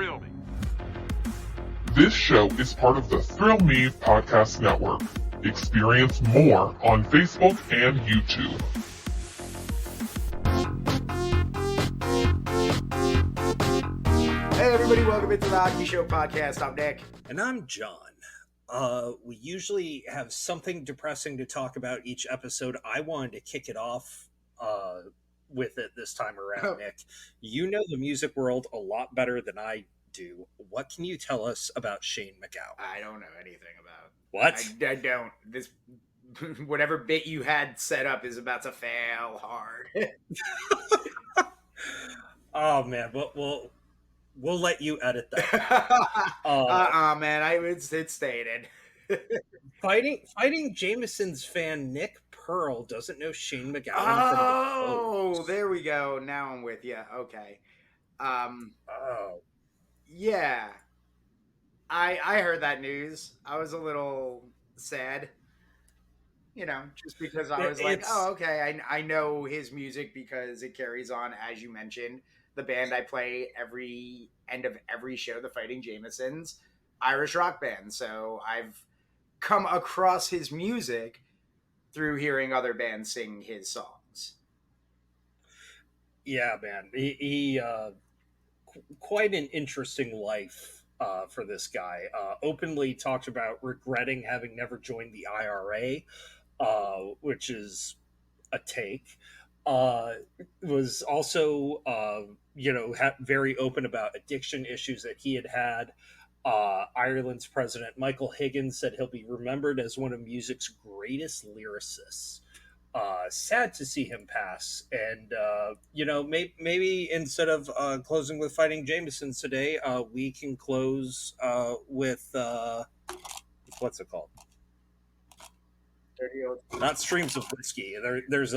Thrill Me. This show is part of the Thrill Me Podcast Network. Experience more on Facebook and YouTube. Hey everybody, welcome into the Hockey Show Podcast. I'm Nick. And I'm John. We usually have something depressing to talk about each episode. I wanted to kick it off with it this time around, Nick. You know the music world a lot better than I do. What can you tell us about Shane McGowan? I don't know anything about. What? I don't. This whatever bit you had set up is about to fail hard. Oh man, we'll let you edit that. Man, it's stated. Fighting Jameson's fan Nick Pearl doesn't know Shane McGowan from the Post. There we go. Now I'm with you. Okay. Yeah. I heard that news. I was a little sad. You know, just because I was like, oh, okay, I know his music because it carries on, as you mentioned, the band I play every end of every show, the Fighting Jamesons, Irish rock band. So I've come across his music through hearing other bands sing his songs. Yeah, man. He quite an interesting life for this guy. Openly talked about regretting having never joined the IRA, which is a take. Was also, very open about addiction issues that he had. Ireland's president, Michael Higgins, said he'll be remembered as one of music's greatest lyricists. Sad to see him pass. And, maybe instead of closing with Fighting Jamesons today, we can close with, what's it called? Not Streams of Whiskey. There's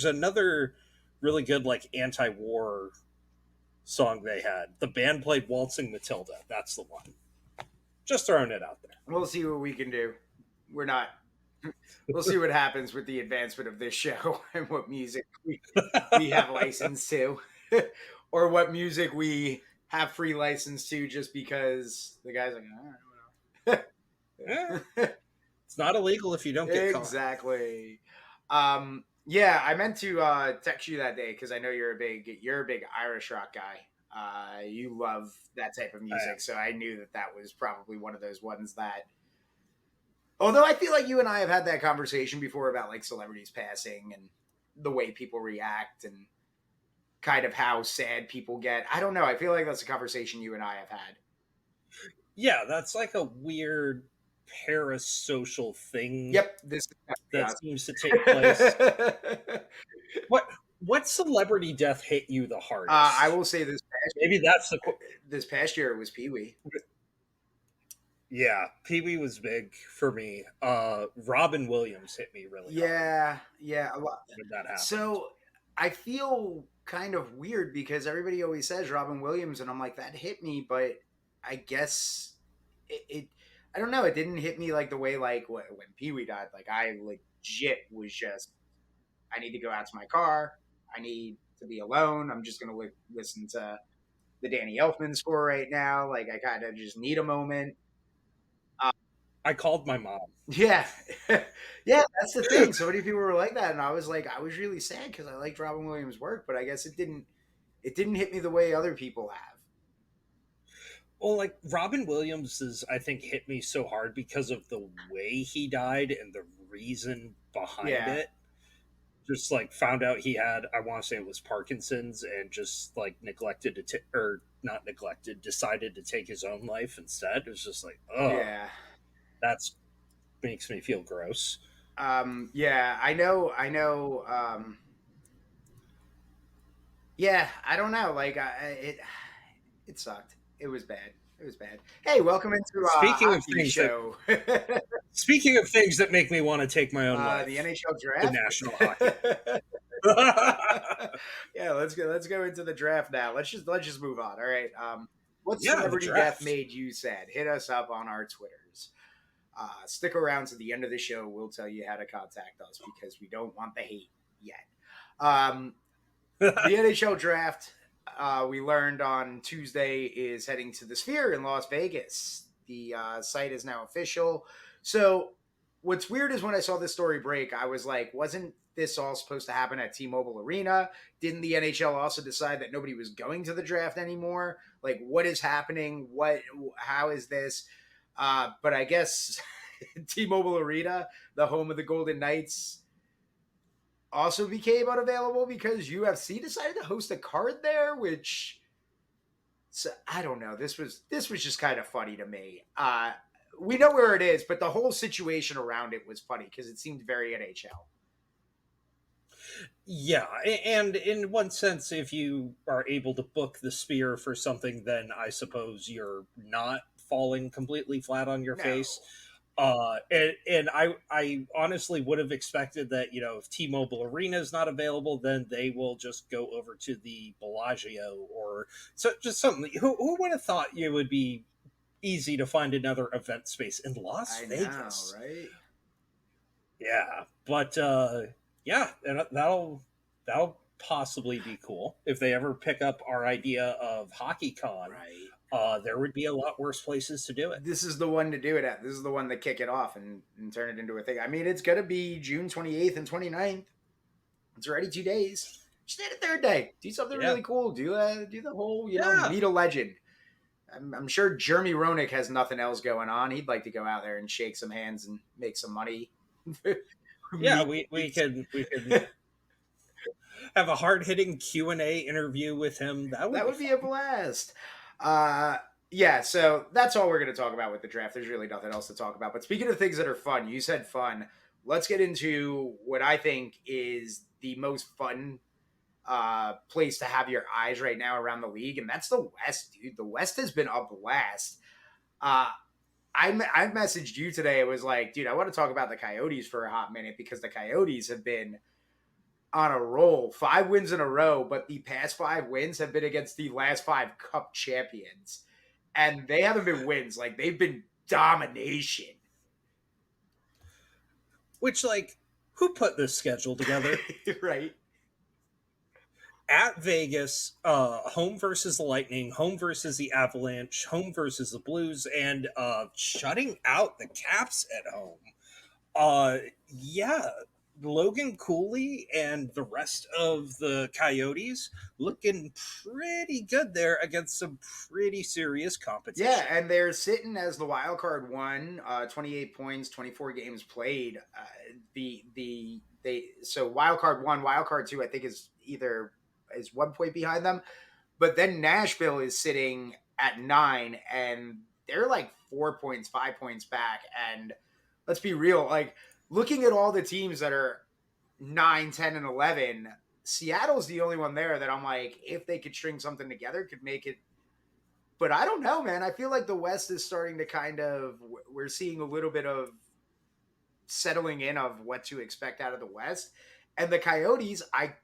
another really good anti-war song they had. The band played Waltzing Matilda. That's the one. Just throwing it out there. We'll see what we can do. We'll see what happens with the advancement of this show and what music we have license to, or what music we have free license to just because the guy's like, I don't know. It's not illegal if you don't get caught. Exactly. Yeah, I meant to text you that day because I know you're a big Irish rock guy. You love that type of music, so I knew that was probably one of those ones that. Although I feel like you and I have had that conversation before about celebrities passing and the way people react and kind of how sad people get. I don't know. I feel like that's a conversation you and I have had. Yeah, that's a weird parasocial thing. Yep, that seems to take place. What celebrity death hit you the hardest? I will say this past maybe that's this past year it was Pee Wee. Yeah, Pee Wee was big for me. Robin Williams hit me really hard. Yeah, a lot. When that happened. So I feel kind of weird because everybody always says Robin Williams, and I'm like, that hit me, but I guess it I don't know. It didn't hit me the way when Pee Wee died. I legit was just, I need to go out to my car. I need to be alone. I'm just gonna listen to the Danny Elfman score right now. I kind of just need a moment. I called my mom. Yeah, yeah. That's the thing. So many people were like that, and I was really sad because I liked Robin Williams' work, but I guess it didn't hit me the way other people have. Well, Robin Williams I think, hit me so hard because of the way he died and the reason behind it. Just found out he had, I want to say it was Parkinson's, and just decided to take his own life instead. It was just yeah, that's makes me feel gross. Yeah, I know. Yeah, I don't know. It sucked. It was bad. Hey, welcome into speaking of things show. Speaking of things that make me want to take my own life, the NHL Draft, the National Hockey. Yeah, let's go into the draft now. Let's just move on. All right. What celebrity death made you sad? Hit us up on our Twitters. Stick around to the end of the show. We'll tell you how to contact us because we don't want the hate yet. The NHL Draft we learned on Tuesday, is heading to the Sphere in Las Vegas. The site is now official. So, what's weird is when I saw this story break, I was like, wasn't this all supposed to happen at T-Mobile Arena? Didn't the NHL also decide that nobody was going to the draft anymore? Like, what is happening? How is this? But I guess T-Mobile Arena, the home of the Golden Knights, also became unavailable because UFC decided to host a card there, which, so I don't know. This was just kind of funny to me. We know where it is, but the whole situation around it was funny because it seemed very NHL. Yeah, and in one sense, if you are able to book the Sphere for something, then I suppose you're not falling completely flat on your No. face. And I honestly would have expected that, you know, if T-Mobile Arena is not available, then they will just go over to the Bellagio or so, just something. Who would have thought it would be easy to find another event space in Las Vegas? Know, right? Yeah, but yeah, and that'll possibly be cool if they ever pick up our idea of HockeyCon. Right. There would be a lot worse places to do it. This is the one to do it at. This is the one to kick it off and turn it into a thing. I mean, it's going to be June 28th and 29th. It's already 2 days. Just add a third day. Do something really cool. Do the whole, meet a legend. I'm sure Jeremy Roenick has nothing else going on. He'd like to go out there and shake some hands and make some money. Yeah, we could have a hard-hitting Q&A interview with him. That would be a blast. Yeah, so that's all we're going to talk about with the draft. There's really nothing else to talk about. But speaking of things that are fun, you said fun. Let's get into what I think is the most fun place to have your eyes right now around the league, and that's the West, dude. The West has been a blast. I messaged you today. It was like, dude, I want to talk about the Coyotes for a hot minute because the Coyotes have been on a roll, 5 wins in a row, but the past 5 wins have been against the last 5 Cup champions, and they haven't been wins. Like, they've been domination. Which, like, who put this schedule together? Right. At Vegas, home versus the Lightning, home versus the Avalanche, home versus the Blues, and shutting out the Caps at home. Yeah, Logan Cooley and the rest of the Coyotes looking pretty good there against some pretty serious competition. Yeah, and they're sitting as the wild card one, 28 points, 24 games played. So wild card 1, wild card 2, I think is 1 point behind them, but then Nashville is sitting at 9, and they're like 4 points, 5 points back. And let's be real, like, looking at all the teams that are 9, 10, and 11, Seattle's the only one there that I'm like, if they could string something together, could make it. But I don't know, man. I feel like the West is starting to we're seeing a little bit of settling in of what to expect out of the West. And the Coyotes, I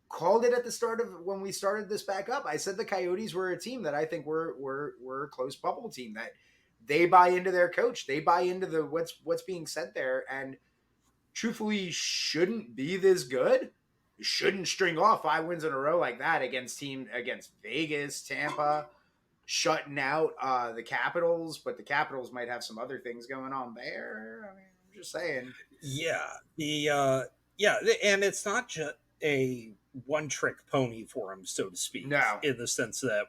called it at the start of when we started this back up. I said the Coyotes were a team that I think were a close bubble team, that they buy into their coach. They buy into what's being said there, and truthfully shouldn't be this good. Shouldn't string off 5 wins in a row like that against Vegas, Tampa, shutting out the Capitals, but the Capitals might have some other things going on there. I mean, I'm just saying. Yeah. And it's not just a one-trick pony for them, so to speak. No. In the sense that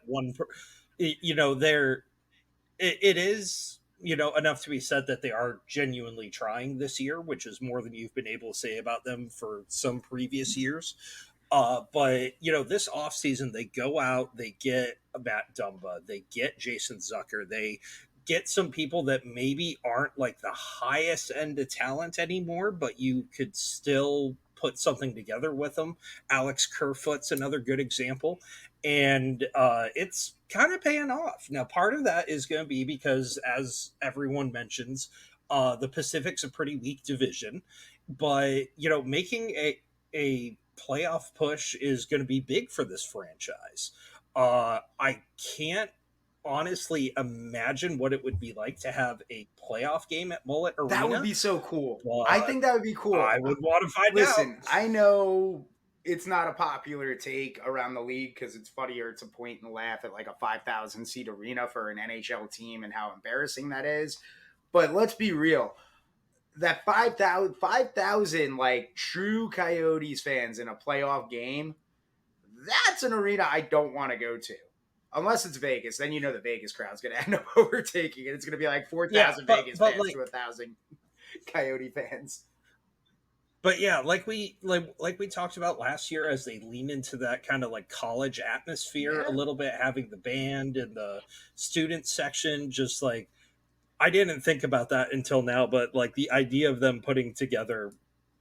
it is, enough to be said that they are genuinely trying this year, which is more than you've been able to say about them for some previous years. But, this offseason, they go out, they get Matt Dumba, they get Jason Zucker, they get some people that maybe aren't like the highest end of talent anymore, but you could still put something together with them. Alex Kerfoot's another good example. And it's kind of paying off. Now, part of that is going to be because, as everyone mentions, the Pacific's a pretty weak division. But, making a playoff push is going to be big for this franchise. I can't honestly imagine what it would be like to have a playoff game at Mullet Arena. That would be so cool. I think that would be cool. I would want to find out. Listen, I know it's not a popular take around the league because it's funnier to point and laugh at like a 5,000 seat arena for an NHL team and how embarrassing that is. But let's be real. That 5,000 like true Coyotes fans in a playoff game, that's an arena I don't want to go to. Unless it's Vegas, then you know the Vegas crowd's going to end up overtaking it. It's going to be like 4,000 Vegas fans like, to 1,000 Coyote fans. But yeah, like we talked about last year, as they lean into that kind of like college atmosphere a little bit, having the band and the student section, just like I didn't think about that until now, but like the idea of them putting together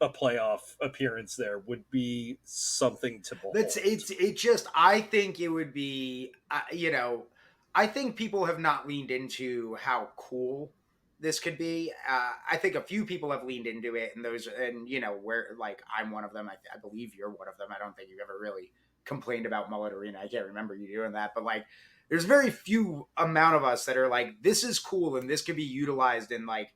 a playoff appearance there would be something to behold. It just, I think it would be, I think people have not leaned into how cool this could be. I think a few people have leaned into it, and where like I'm one of them. I believe you're one of them. I don't think you've ever really complained about Mullet Arena. I can't remember you doing that, but like, there's very few amount of us that are like, this is cool and this could be utilized in like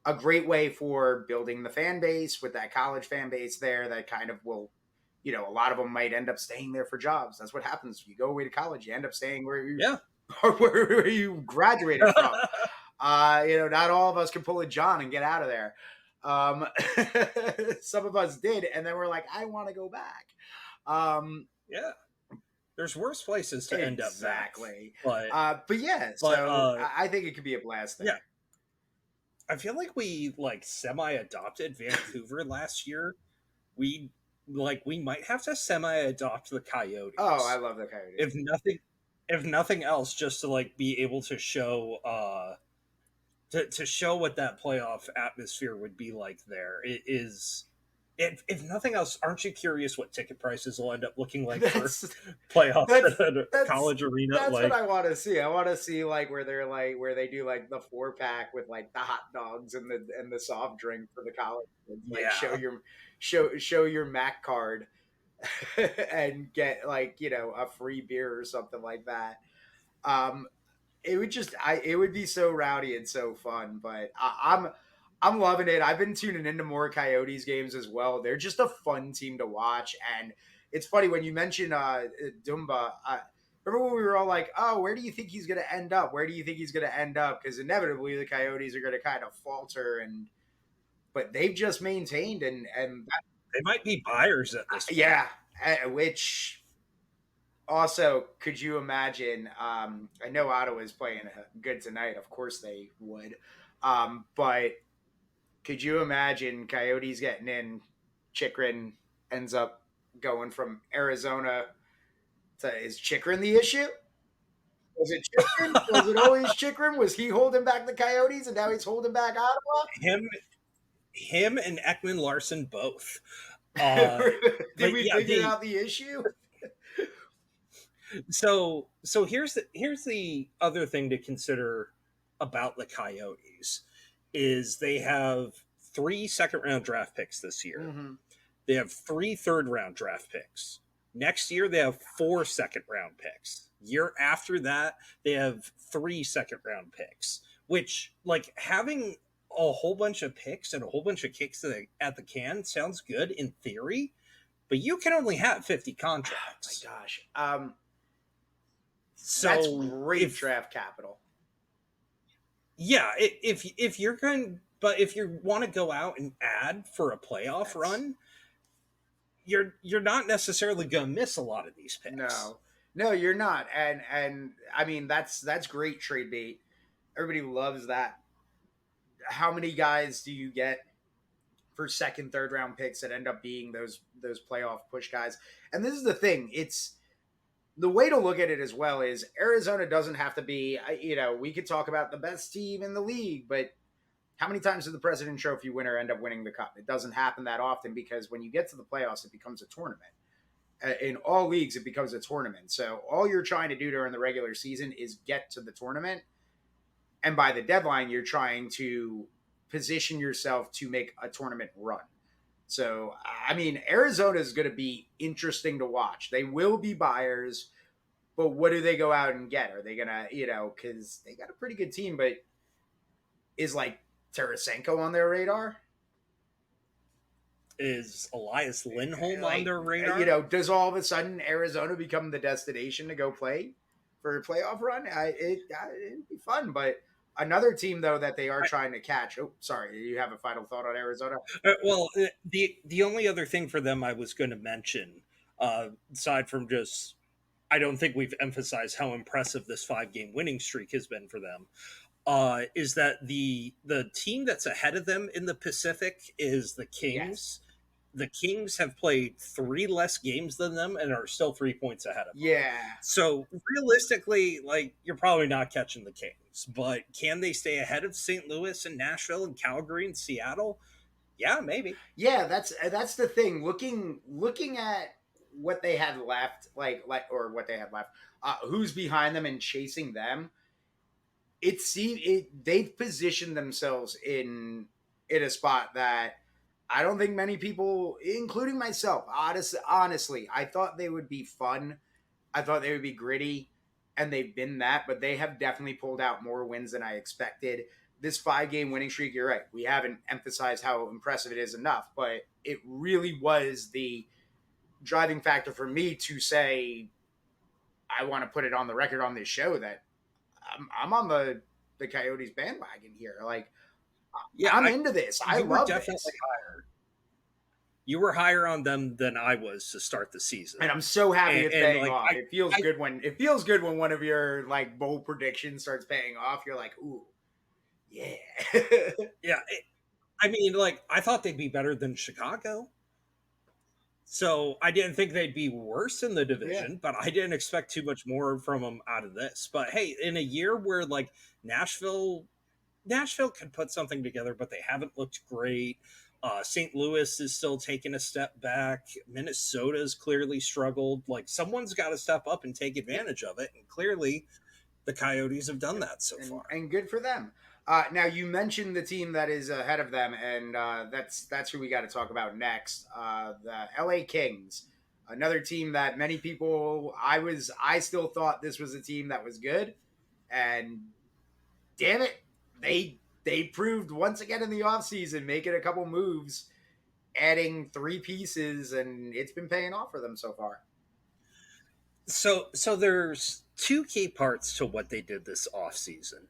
a great way for building the fan base with that college fan base there that kind of will, a lot of them might end up staying there for jobs. That's what happens. You go away to college, you end up staying where where you graduated from. Not all of us can pull a John and get out of there. Some of us did, and then we're like, I want to go back. Yeah. There's worse places to end up. Exactly. But I think it could be a blast there. Yeah. I feel like we like semi-adopted Vancouver last year. We might have to semi-adopt the Coyotes. Oh, I love the Coyotes. If nothing else, just to like be able to show to show what that playoff atmosphere would be like there. It is. If nothing else, aren't you curious what ticket prices will end up looking like for playoffs at a college arena? That's what I want to see. I want to see like where they do like the 4-pack with like the hot dogs and the soft drink for the college. Like show your Mac card and get like a free beer or something like that. It would be so rowdy and so fun. But I'm loving it. I've been tuning into more Coyotes games as well. They're just a fun team to watch. And it's funny when you mention Dumba. Remember when we were all like, oh, where do you think he's going to end up? Where do you think he's going to end up? Because inevitably the Coyotes are going to kind of falter. But they've just maintained. And they might be buyers at this point. Yeah. Which also, could you imagine? I know Ottawa's playing good tonight. Of course they would. But could you imagine Coyotes getting in? Chychrun ends up going from Arizona to, is Chychrun the issue? Was it Chychrun? Was it always Chychrun? Was he holding back the Coyotes and now he's holding back Ottawa? Him and Ekman Larson both. Did we figure out the issue? So here's the other thing to consider about the Coyotes is they have 3 second-round draft picks this year. Mm-hmm. They have 3 third-round draft picks. Next year, they have 4 second-round picks. Year after that, they have 3 second-round picks, which, like, having a whole bunch of picks and a whole bunch of kicks at the can sounds good in theory, but you can only have 50 contracts. Oh, my gosh. So that's great draft capital. Yeah, if you're going, but if you want to go out and add for a playoff run, you're not necessarily going to miss a lot of these picks. No, you're not. And I mean that's great trade bait. Everybody loves that. How many guys do you get for second, third round picks that end up being those playoff push guys? And this is the thing. It's the way to look at it as well is Arizona doesn't have to be, we could talk about the best team in the league, but how many times did the President's Trophy winner end up winning the cup? It doesn't happen that often because when you get to the playoffs, it becomes a tournament. In all leagues, it becomes a tournament. So all you're trying to do during the regular season is get to the tournament. And by the deadline, you're trying to position yourself to make a tournament run. So, I mean, Arizona is going to be interesting to watch. They will be buyers, but what do they go out and get? Are they going to, because they got a pretty good team, but is like Tarasenko on their radar? Is Elias Lindholm like, on their radar? Does all of a sudden Arizona become the destination to go play for a playoff run? It'd be fun, but another team though that they are trying to catch. Oh, sorry, you have a final thought on Arizona? Well, the only other thing for them I was going to mention, aside from just, I don't think we've emphasized how impressive this 5-game winning streak has been for them. Is that the team that's ahead of them in the Pacific is the Kings. Yes. The Kings have played 3 less games than them and are still 3 points ahead of them. Yeah. So realistically, like, you're probably not catching the Kings, but can they stay ahead of St. Louis and Nashville and Calgary and Seattle? Yeah, maybe. Yeah, that's the thing. Looking at what they had left, or what they had left, who's behind them and chasing them. They've positioned themselves in a spot that I don't think many people, including myself, honestly, I thought they would be fun. I thought they would be gritty, and they've been that, but they have definitely pulled out more wins than I expected. This 5-game winning streak, you're right. We haven't emphasized how impressive it is enough, but it really was the driving factor for me to say, I want to put it on the record on this show that I'm on the Coyotes bandwagon here. Like, yeah, I'm into this. I love this. Higher. You were higher on them than I was to start the season, and I'm so happy it's paying off. It feels good when one of your like bold predictions starts paying off. You're like, ooh, yeah, yeah. I mean, like, I thought they'd be better than Chicago. So I didn't think they'd be worse in the division, but I didn't expect too much more from them out of this. But hey, in a year where like Nashville could put something together, but they haven't looked great. St. Louis is still taking a step back. Minnesota's clearly struggled. Like, someone's got to step up and take advantage of it. And clearly the Coyotes have done that so far. And good for them. Now, you mentioned the team that is ahead of them, and that's who we got to talk about next. The LA Kings, another team that many people, I still thought this was a team that was good, and damn it, they proved once again in the offseason, making a couple moves, adding 3 pieces, and it's been paying off for them so far. So there's 2 key parts to what they did this offseason.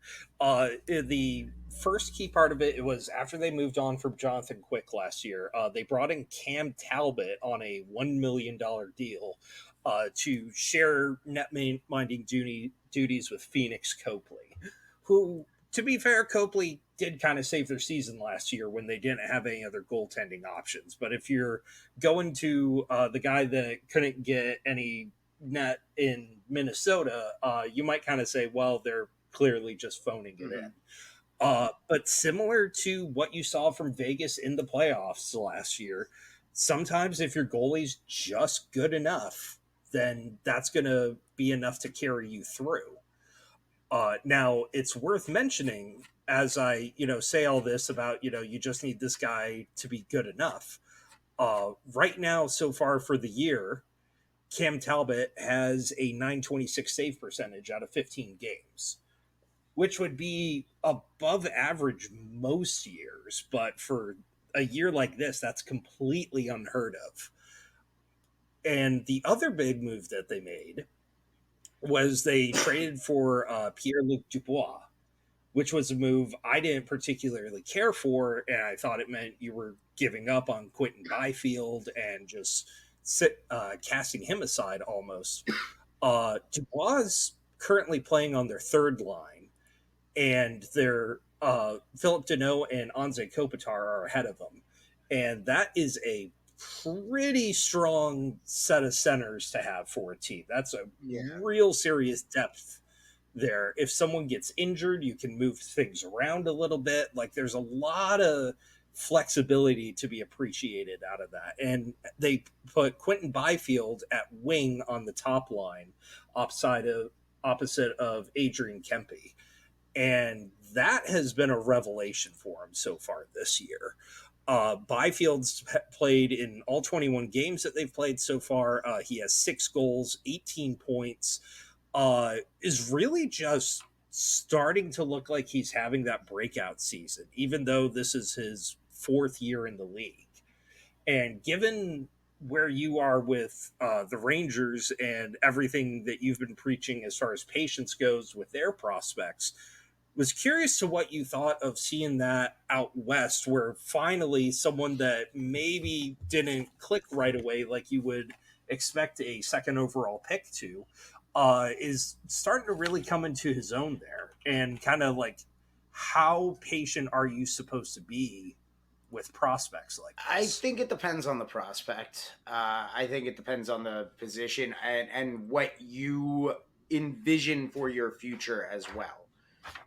The first key part of it was after they moved on from Jonathan Quick last year, they brought in Cam Talbot on a $1 million deal to share net-minding duties with Phoenix Copley, who, to be fair, Copley did kind of save their season last year when they didn't have any other goaltending options. But if you're going to the guy that couldn't get any net in Minnesota, you might kind of say, well, they're clearly just phoning it in. But similar to what you saw from Vegas in the playoffs last year, sometimes if your goalie's just good enough, then that's going to be enough to carry you through. Now, it's worth mentioning, as I, say all this about, you just need this guy to be good enough. Right now, so far for the year, Cam Talbot has a .926 save percentage out of 15 games, which would be above average most years. But for a year like this, that's completely unheard of. And the other big move that they made was they traded for Pierre-Luc Dubois, which was a move I didn't particularly care for, and I thought it meant you were giving up on Quentin Byfield and just casting him aside almost. Dubois is currently playing on their third line, and their Philip Deneau and Anze Kopitar are ahead of them. And that is a pretty strong set of centers to have for a team. That's a real serious depth there. If someone gets injured, you can move things around a little bit. Like, there's a lot of flexibility to be appreciated out of that. And they put Quentin Byfield at wing on the top line, opposite of Adrian Kempe. And that has been a revelation for him so far this year. Byfield's played in all 21 games that they've played so far. He has 6 goals, 18 points, is really just starting to look like he's having that breakout season, even though this is his 4th year in the league. And given where you are with the Rangers and everything that you've been preaching as far as patience goes with their prospects, was curious to what you thought of seeing that out west, where finally someone that maybe didn't click right away like you would expect a second overall pick to, is starting to really come into his own there. And kind of like, how patient are you supposed to be with prospects like I this? think it depends on the prospect. I think it depends on the position and what you envision for your future as well.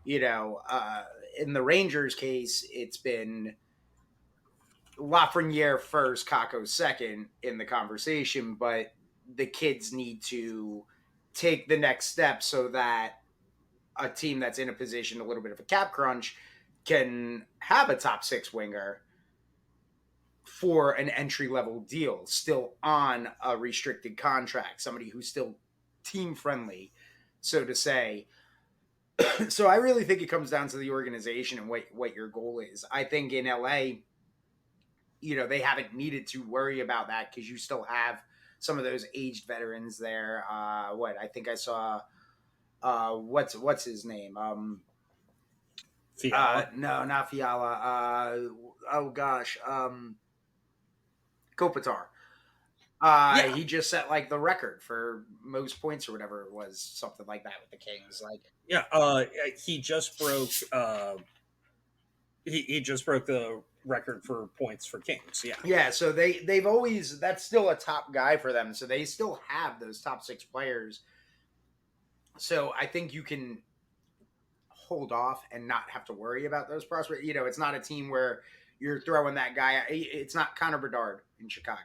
In the Rangers case, it's been Lafreniere first, Kako second in the conversation, but the kids need to take the next step so that a team that's in a position, a little bit of a cap crunch, can have a top six winger for an entry level deal, still on a restricted contract, somebody who's still team friendly, so to say. So I really think it comes down to the organization and what your goal is. I think in LA, they haven't needed to worry about that because you still have some of those aged veterans there. I think I saw what's his name? Fiala? No, not Fiala. Oh gosh, Kopitar. Yeah. He just set like the record for most points or whatever it was, something like that with the Kings. Like, Yeah. He just broke. He just broke the record for points for Kings. Yeah. yeah. So they've always, that's still a top guy for them. So they still have those top six players. So I think you can hold off and not have to worry about those prospects. It's not a team where you're throwing that guy. It's not Connor Bedard in Chicago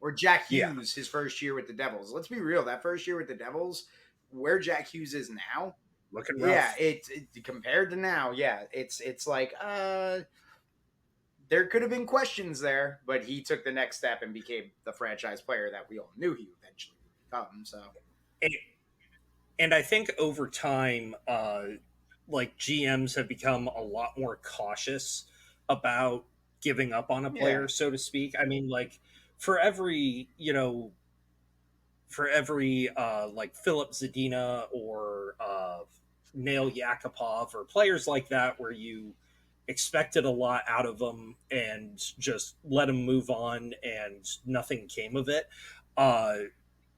or Jack Hughes his first year with the Devils. Let's be real. That first year with the Devils, where Jack Hughes is now, looking rough. yeah, it compared to now, yeah, it's like there could have been questions there, but he took the next step and became the franchise player that we all knew he eventually would become. So, and I think over time, like GMs have become a lot more cautious about giving up on a player, so to speak. I mean, like for every like Philip Zadina or Nail Yakupov or players like that, where you expected a lot out of them and just let them move on and nothing came of it.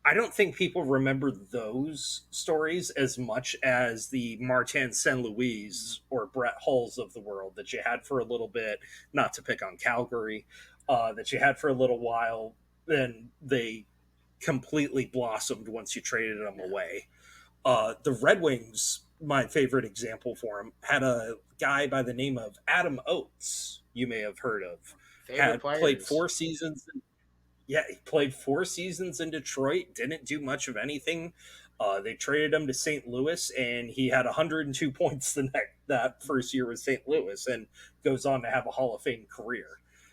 I don't think people remember those stories as much as the Martin St. Louis or Brett Hulls of the world that you had for a little bit, not to pick on Calgary, that you had for a little while. Then they completely blossomed once you traded them away. The Red Wings, my favorite example for him, had a guy by the name of Adam Oates, you may have heard of. favorite players. Played 4 seasons. Yeah, he played 4 seasons in Detroit, didn't do much of anything. They traded him to St. Louis, and he had 102 points that first year with St. Louis and goes on to have a Hall of Fame career.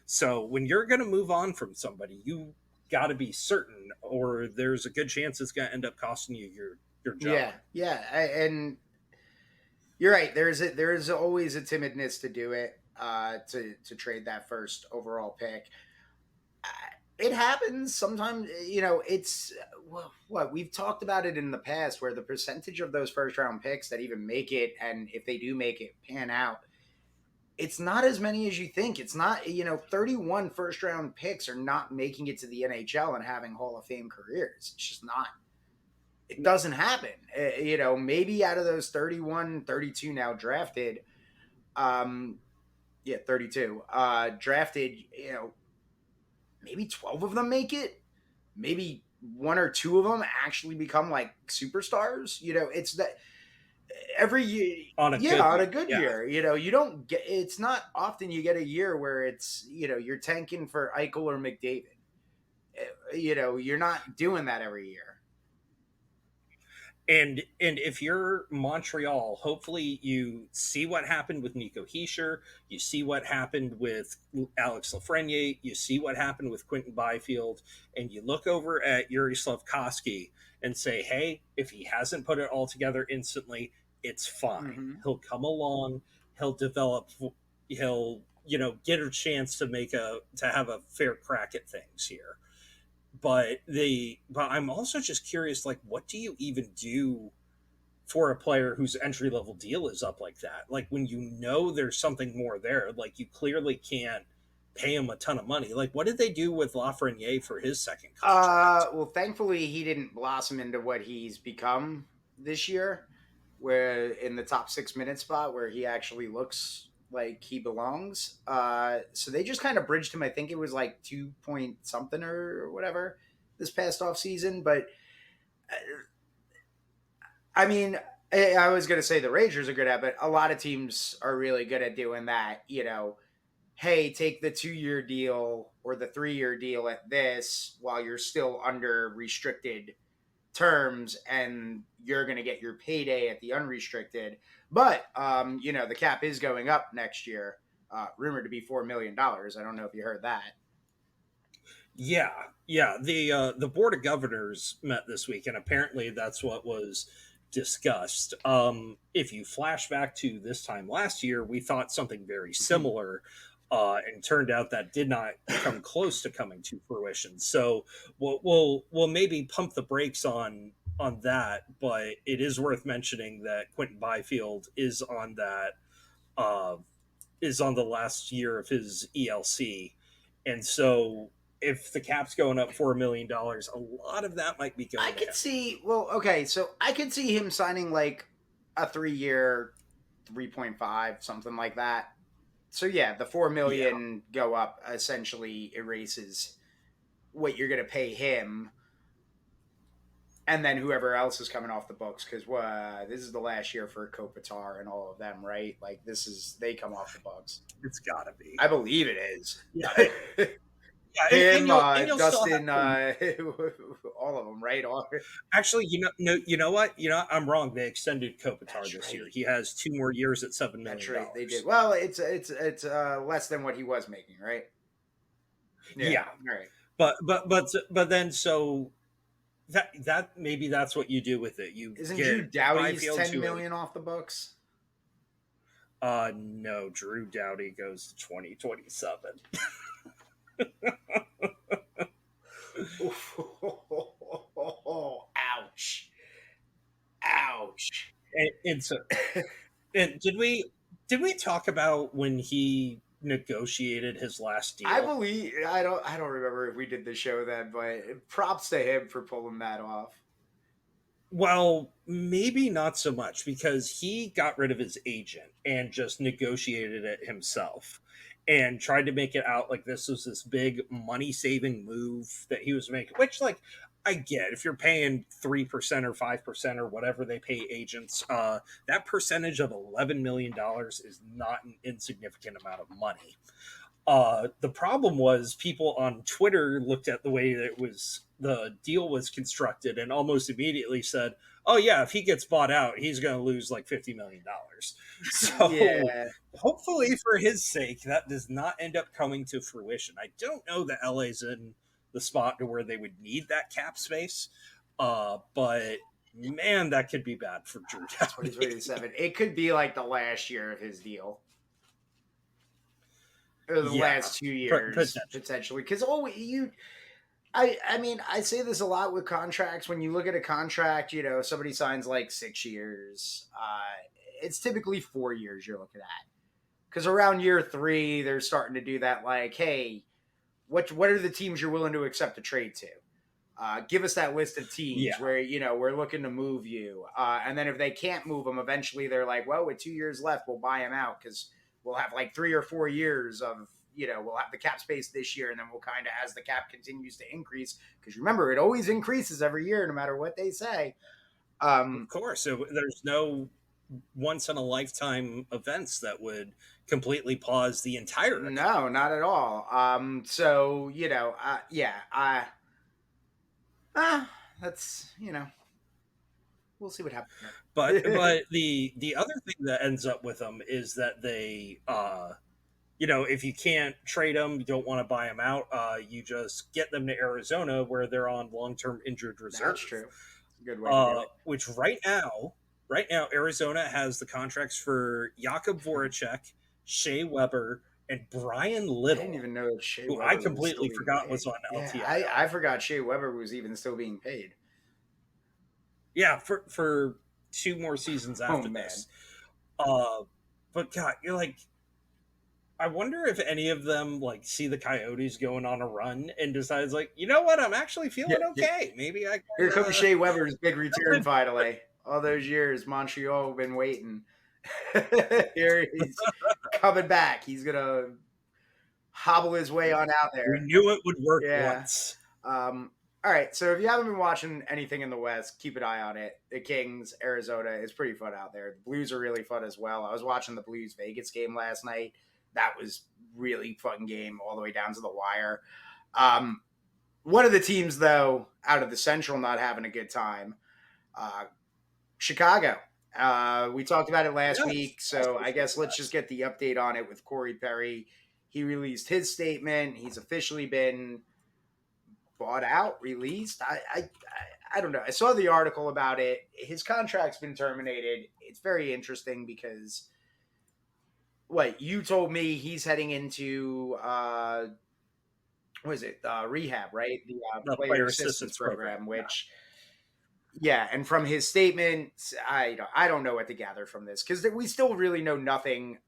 So when you're going to move on from somebody, you got to be certain, or there's a good chance it's going to end up costing you your job. And you're right. There's always a timidness to do it, to trade that first overall pick. It happens sometimes. It's what we've talked about it in the past, where the percentage of those first round picks that even make it, and if they do make it, pan out. It's not as many as you think. It's not, 31 first round picks are not making it to the NHL and having Hall of Fame careers. It's just not. It doesn't happen. Maybe out of those 31, 32 now drafted, 32, drafted, maybe 12 of them make it. Maybe 1 or 2 of them actually become like superstars. It's that every year on a good year. You don't get, it's not often you get a year where it's, you're tanking for Eichel or McDavid. You're not doing that every year. And if you're Montreal, hopefully you see what happened with Nico Hischier, you see what happened with Alex Lafreniere, you see what happened with Quentin Byfield, and you look over at Yuri Slafkovsky and say, hey, if he hasn't put it all together instantly, it's fine. Mm-hmm. He'll come along, he'll develop, he'll get a chance to have a fair crack at things here. But I'm also just curious, like, what do you even do for a player whose entry level deal is up like that? Like, when there's something more there, like, you clearly can't pay him a ton of money. Like, what did they do with Lafreniere for his second contract? Well, thankfully he didn't blossom into what he's become this year, where in the top 6 minute spot where he actually looks like he belongs. So they just kind of bridged him. I think it was like 2 point something or whatever this past off season. But I mean, I was going to say the Rangers are good at, but a lot of teams are really good at doing that. Hey, take the 2 year deal or the 3 year deal at this while you're still under restricted terms, and you're going to get your payday at the unrestricted. But the cap is going up next year, rumored to be $4 million. I don't know if you heard that. Yeah. The board of governors met this week, and apparently that's what was discussed. If you flash back to this time last year, we thought something very similar, and turned out that did not come close to coming to fruition. So we'll maybe pump the brakes on that, but it is worth mentioning that Quentin Byfield is on the last year of his ELC, and so if the cap's going up $4 million, a lot of that might be going. I could see. Well, okay, so I could see him signing like a 3 year, 3.5, something like that. So yeah, the $4 million go up essentially erases what you're going to pay him, and then whoever else is coming off the books, because this is the last year for Kopitar and all of them, right? Like they come off the books. It's gotta be. I believe it is. Yeah. Him, Dustin, all of them, right? Actually, you know what? I'm wrong. They extended Kopitar this year. He has 2 more years at $7 million. That's right. They did. Well, it's less than what he was making, right? Yeah. All right. But then so that maybe that's what you do with it. Isn't Drew Doughty's $10 million off the books? No, Drew Doughty goes to 2027. Ouch. And so, and did we talk about when he negotiated his last deal? I believe I don't remember if we did the show then, but props to him for pulling that off. Well, maybe not so much, because he got rid of his agent and just negotiated it himself and tried to make it out like this was this big money-saving move that he was making, which, like, I get. If you're paying 3% or 5% or whatever they pay agents, that percentage of $11 million is not an insignificant amount of money. The problem was people on Twitter looked at the way that the deal was constructed and almost immediately said, oh yeah, if he gets bought out, he's going to lose like $50 million. So hopefully for his sake, that does not end up coming to fruition. I don't know that LA's in the spot to where they would need that cap space. But man, that could be bad for Drew Doughty. 2027. It could be like the last year of his deal. Or the last 2 years, potentially. Because I mean, I say this a lot with contracts. When you look at a contract, somebody signs like 6 years. It's typically 4 years you're looking at. Because around year 3, they're starting to do that. Like, hey, what are the teams you're willing to accept a trade to? Give us that list of teams where we're looking to move you. And then if they can't move them, eventually they're like, well, with 2 years left, we'll buy him out because we'll have like 3 or 4 years of, we'll have the cap space this year, and then we'll kind of, as the cap continues to increase, because remember, it always increases every year, no matter what they say. Of course. So there's no once-in-a-lifetime events that would completely pause the entire account. No, not at all. So, that's, we'll see what happens. But the other thing that ends up with them is that they, if you can't trade them, you don't want to buy them out, you just get them to Arizona where they're on long-term injured reserve. That's true. Good way to do it. Which right now, Arizona has the contracts for Jakub Voracek, Shea Weber, And Brian I Little, didn't even know that Shea who I Weber was still completely being forgot paid. was on Yeah, LTIR. I forgot Shea Weber was even still being paid. Yeah, for 2 more seasons Oh after man. this. But God, you're like, I wonder if any of them like see the Coyotes going on a run and decides like, you know what, I'm actually Yeah, feeling okay. Maybe I here comes can. Shea Weber's big return Something- finally. All those years Montreal have been waiting. Here he's coming back. He's gonna hobble his way on out we there. knew it would work Yeah. once. All right. So if you haven't been watching anything in the West, keep an eye on it. The Kings, Arizona is pretty fun out there. The Blues are really fun as well. I was watching the Blues Vegas game last night. That was really fun game all the way down to the wire. Um, One of the teams though out of the Central not having a good time. Uh, Chicago. We talked about it last Yes, week, so also I from guess the let's just West. get the update on it with Corey Perry. He released his statement. He's officially been bought out, released. I don't know. I saw the article about it. His contract's been terminated. It's very interesting because what you told me he's heading into what is it? Rehab, right? The The player player assistance assistance program. program, which yeah, and from his statement, I don't know what to gather from this because we still really know nothing,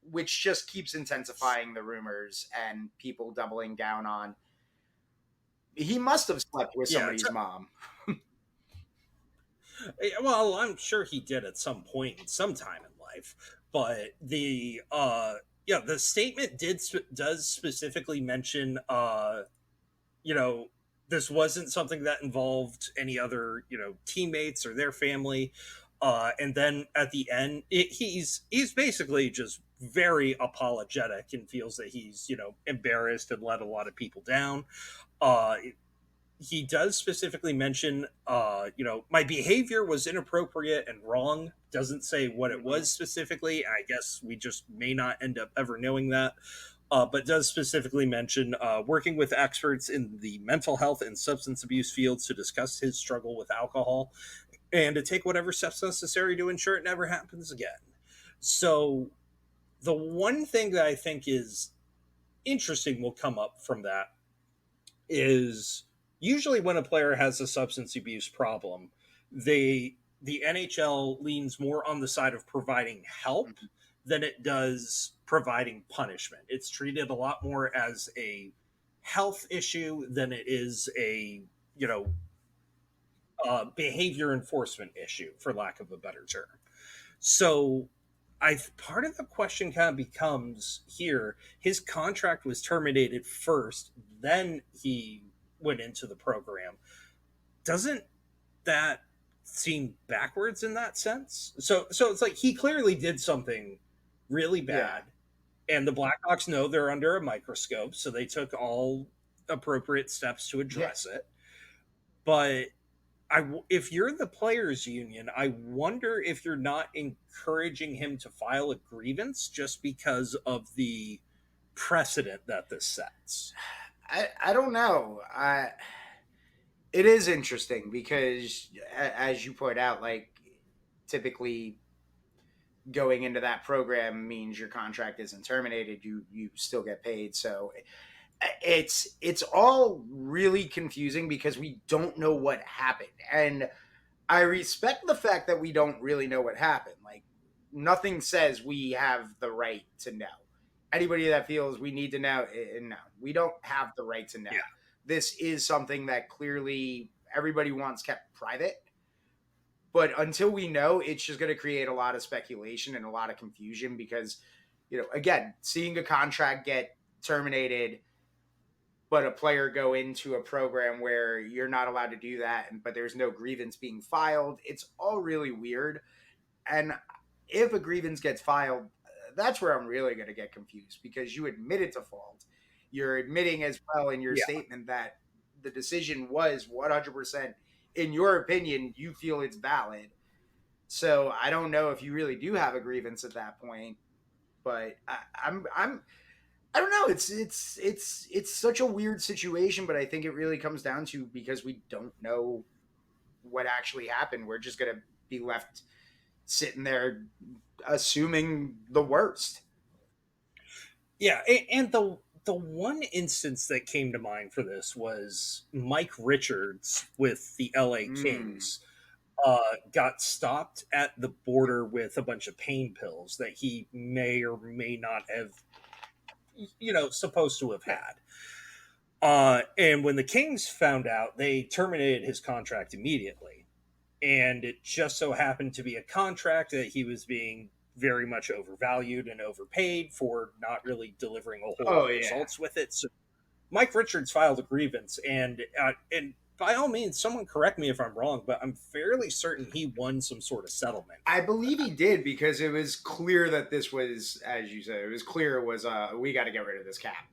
which just keeps intensifying the rumors and people doubling down on. He must have slept with Yeah, somebody's mom. well, I'm sure he did at some point in some time in life, but the statement does specifically mention you know this wasn't something that involved any other teammates or their family, and then at the end he's basically just very apologetic and feels that he's embarrassed and let a lot of people down. uh he does specifically mention my behavior was inappropriate and wrong. Doesn't say what it Mm-hmm. was specifically. I guess we just may not end up ever knowing that. But does specifically mention working with experts in the mental health and substance abuse fields to discuss his struggle with alcohol and to take whatever steps necessary to ensure it never happens again. So the one thing that I think is interesting will come up from that is usually when a player has a substance abuse problem, the NHL leans more on the side of providing help than it does providing punishment. It's treated a lot more as a health issue than it is a you know behavior enforcement issue, for lack of a better term. So I part of the question kind of becomes here, his contract was terminated first, then he went into the program. Doesn't that seem backwards in that sense? So it's like he clearly did something really Yeah. bad, and the Blackhawks know they're under a microscope, so they took all appropriate steps to Yeah. address it. But if you're the players union, I wonder if you're not encouraging him to file a grievance just because of the precedent that this sets. I don't know. It is interesting because as you point out, like typically going into that program means your contract isn't terminated. You still get paid. So it's all really confusing because we don't know what happened. And I respect the fact that we don't really know what happened. Like nothing says we have the right to know. Anybody that feels we need to know, no, we don't have the right to know. Yeah. This is something that clearly everybody wants kept private. But until we know, it's just going to create a lot of speculation and a lot of confusion because, again, seeing a contract get terminated, but a player go into a program where you're not allowed to do that, but there's no grievance being filed, it's all really weird. And if a grievance gets filed, that's where I'm really going to get confused because you admitted to fault. You're admitting as well in your Yeah. statement that the decision was 100%, in your opinion, you feel it's valid. So I don't know if you really do have a grievance at that point, but I don't know. It's such a weird situation, but I think it really comes down to because we don't know what actually happened. We're just gonna be left sitting there assuming the worst. Yeah, and the one instance that came to mind for this was Mike Richards with the LA Mm. Kings. Got stopped at the border with a bunch of pain pills that he may or may not have, supposed to have Yeah. had. And when the Kings found out, they terminated his contract immediately. And it just so happened to be a contract that he was being very much overvalued and overpaid for not really delivering a whole Oh lot of yeah. results with it. So Mike Richards filed a grievance, and by all means, someone correct me if I'm wrong, but I'm fairly certain he won some sort of settlement. I believe he did because it was clear that this was, as you said, it was clear it was we got to get rid of this cap.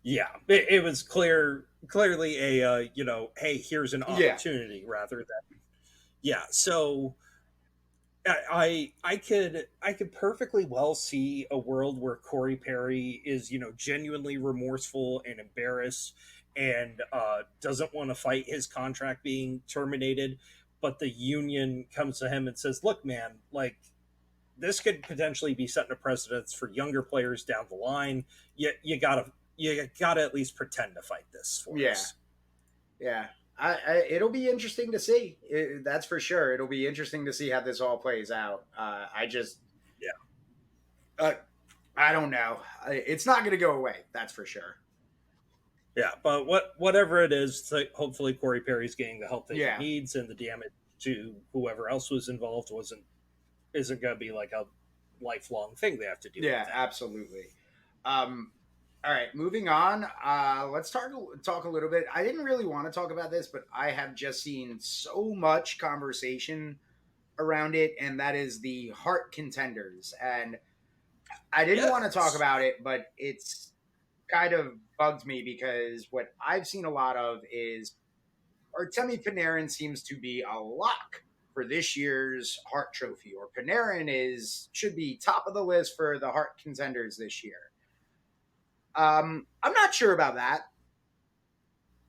Yeah, it was clearly a hey, here's an Yeah. opportunity rather than yeah. So I could perfectly well see a world where Corey Perry is genuinely remorseful and embarrassed and doesn't want to fight his contract being terminated, but the union comes to him and says, "Look, man, like this could potentially be setting a precedence for younger players down the line. You gotta at least pretend to fight this for Yeah. us." Yeah. It'll be interesting to see. That's for sure. It'll be interesting to see how this all plays out. Yeah. Uh, I don't know. It's not going to go away. That's for sure. Yeah, but whatever it is, hopefully Corey Perry's getting the help that he Yeah. needs, and the damage to whoever else was involved isn't going to be like a lifelong thing they have to deal Yeah, with. absolutely. All right, moving on. Let's talk a little bit. I didn't really want to talk about this, but I have just seen so much conversation around it, and that is the Hart Contenders. And I didn't want to talk Yes. about it, but it's kind of bugged me because what I've seen a lot of is Artemi Panarin seems to be a lock for this year's Hart Trophy, or Panarin should be top of the list for the Hart Contenders this year. I'm not sure about that,